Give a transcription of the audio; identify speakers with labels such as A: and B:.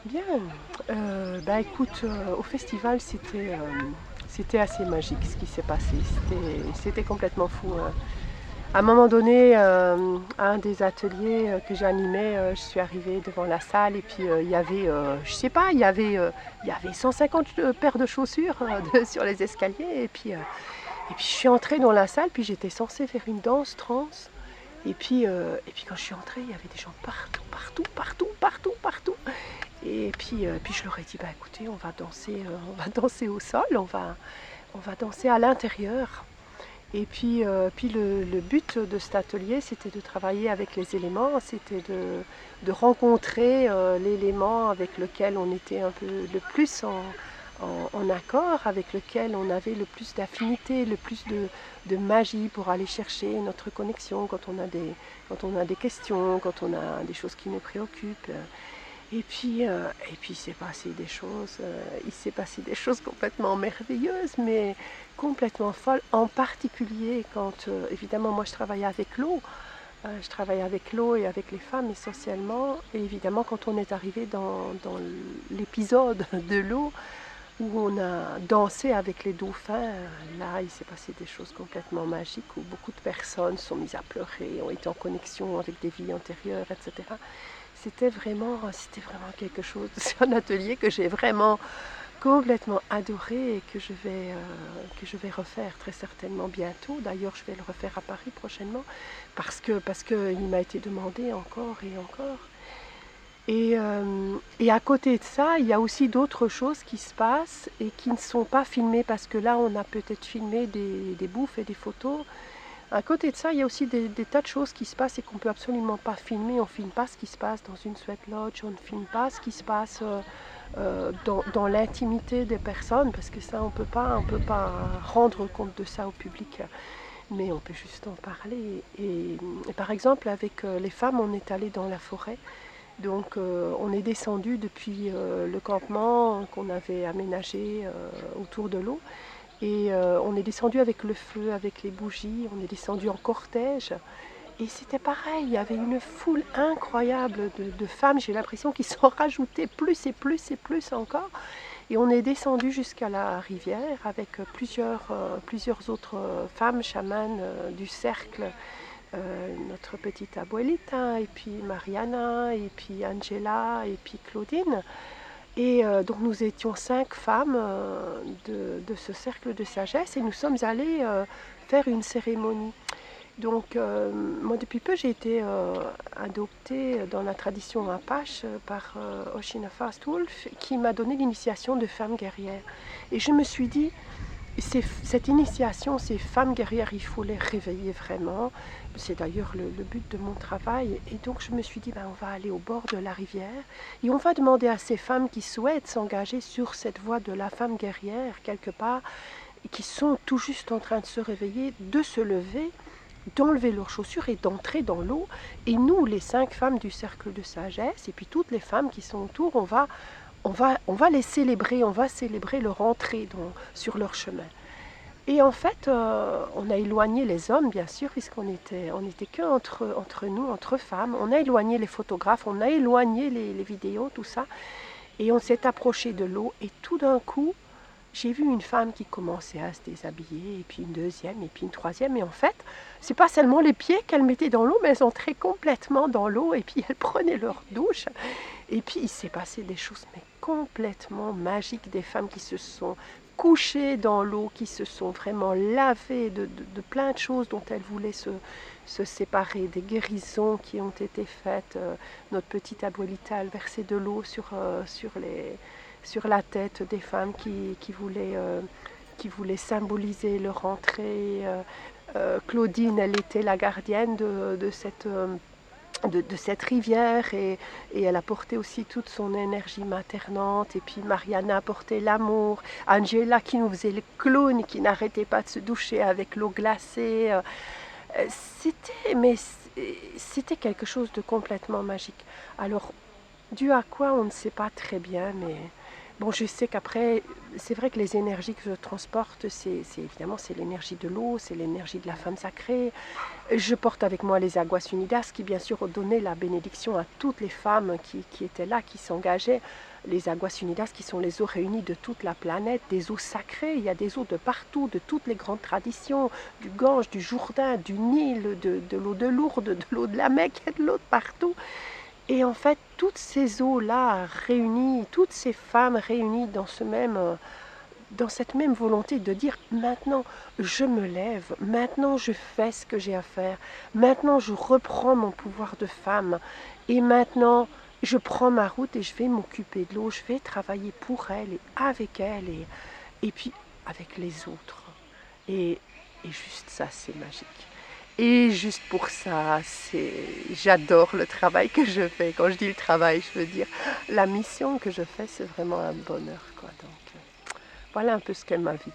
A: Bien, écoute, au festival, c'était assez magique ce qui s'est passé. C'était complètement fou. À un moment donné, à un des ateliers que j'animais, je suis arrivée devant la salle et puis il y avait, je sais pas, il y avait 150 paires de chaussures sur les escaliers et puis je suis entrée dans la salle, puis j'étais censée faire une danse trance. Et puis quand je suis entrée, il y avait des gens partout, partout, partout, partout, partout. Et puis je leur ai dit, bah écoutez, on va danser au sol, on va danser à l'intérieur. Et puis le but de cet atelier, c'était de travailler avec les éléments, c'était de rencontrer l'élément avec lequel on était un peu le plus en accord, avec lequel on avait le plus d'affinité, le plus de magie pour aller chercher notre connexion quand on a des questions, quand on a des choses qui nous préoccupent. Et puis il s'est passé des choses complètement merveilleuses, mais complètement folles, en particulier quand, évidemment, moi je travaille avec l'eau et avec les femmes essentiellement, et évidemment quand on est arrivé dans l'épisode de l'eau, où on a dansé avec les dauphins, là il s'est passé des choses complètement magiques, où beaucoup de personnes sont mises à pleurer, ont été en connexion avec des vies antérieures, etc. C'était vraiment quelque chose. C'est un atelier que j'ai vraiment complètement adoré et que je vais refaire très certainement bientôt. D'ailleurs, je vais le refaire à Paris prochainement parce que il m'a été demandé encore et encore. Et à côté de ça, il y a aussi d'autres choses qui se passent et qui ne sont pas filmées parce que là, on a peut-être filmé des bouffes et des photos. À côté de ça, il y a aussi des tas de choses qui se passent et qu'on ne peut absolument pas filmer. On ne filme pas ce qui se passe dans une sweat lodge, on ne filme pas ce qui se passe dans l'intimité des personnes, parce que ça, on peut pas rendre compte de ça au public, mais on peut juste en parler. Et par exemple, avec les femmes, on est allé dans la forêt. Donc on est descendu depuis le campement qu'on avait aménagé autour de l'eau. Et on est descendu avec le feu, avec les bougies, on est descendu en cortège. Et c'était pareil, il y avait une foule incroyable de femmes, j'ai l'impression qu'ils s'en rajoutaient plus et plus et plus encore. Et on est descendu jusqu'à la rivière avec plusieurs autres femmes chamanes du cercle, notre petite abuelita, et puis Mariana, et puis Angela, et puis Claudine. Et donc nous étions 5 femmes de ce cercle de sagesse et nous sommes allés faire une cérémonie. Donc moi depuis peu j'ai été adoptée dans la tradition Apache par Oshina Fast Wolf qui m'a donné l'initiation de femme guerrière. Et je me suis dit, cette initiation, ces femmes guerrières, il faut les réveiller vraiment. C'est d'ailleurs le but de mon travail. Et donc je me suis dit, ben, on va aller au bord de la rivière et on va demander à ces femmes qui souhaitent s'engager sur cette voie de la femme guerrière, quelque part, et qui sont tout juste en train de se réveiller, de se lever, d'enlever leurs chaussures et d'entrer dans l'eau. Et nous, les 5 femmes du cercle de sagesse, et puis toutes les femmes qui sont autour, on va les célébrer, on va célébrer leur entrée sur leur chemin. Et en fait, on a éloigné les hommes, bien sûr, on était que entre nous, entre femmes. On a éloigné les photographes, on a éloigné les vidéos, tout ça. Et on s'est approché de l'eau. Et tout d'un coup, j'ai vu une femme qui commençait à se déshabiller, et puis une deuxième, et puis une troisième. Et en fait, c'est pas seulement les pieds qu'elles mettaient dans l'eau, mais elles entraient complètement dans l'eau, et puis elles prenaient leur douche. Et puis il s'est passé des choses mais complètement magiques, des femmes qui se sont couchées dans l'eau, qui se sont vraiment lavées de plein de choses dont elles voulaient se séparer, des guérisons qui ont été faites. Notre petite abuelita, elle versait de l'eau sur la tête des femmes qui voulaient symboliser leur entrée. Claudine, elle était la gardienne de cette rivière et elle apportait aussi toute son énergie maternante. Et puis Mariana apportait l'amour, Angela qui nous faisait le clown, qui n'arrêtait pas de se doucher avec l'eau glacée. C'était, mais c'était quelque chose de complètement magique. Alors, dû à quoi, on ne sait pas très bien, Bon, je sais qu'après, c'est vrai que les énergies que je transporte, évidemment c'est l'énergie de l'eau, c'est l'énergie de la femme sacrée. Je porte avec moi les Aguas Unidas qui bien sûr ont donné la bénédiction à toutes les femmes qui étaient là, qui s'engageaient. Les Aguas Unidas qui sont les eaux réunies de toute la planète, des eaux sacrées, il y a des eaux de partout, de toutes les grandes traditions, du Gange, du Jourdain, du Nil, de l'eau de Lourdes, de l'eau de la Mecque, il y a de l'eau de partout. Et en fait, toutes ces eaux-là réunies, toutes ces femmes réunies dans cette même volonté de dire maintenant je me lève, maintenant je fais ce que j'ai à faire, maintenant je reprends mon pouvoir de femme et maintenant je prends ma route et je vais m'occuper de l'eau, je vais travailler pour elle et avec elle et puis avec les autres. Et, et juste ça, c'est magique. Et juste pour ça, j'adore le travail que je fais. Quand je dis le travail, je veux dire la mission que je fais, c'est vraiment un bonheur, quoi. Donc, voilà un peu ce qu'est ma vie.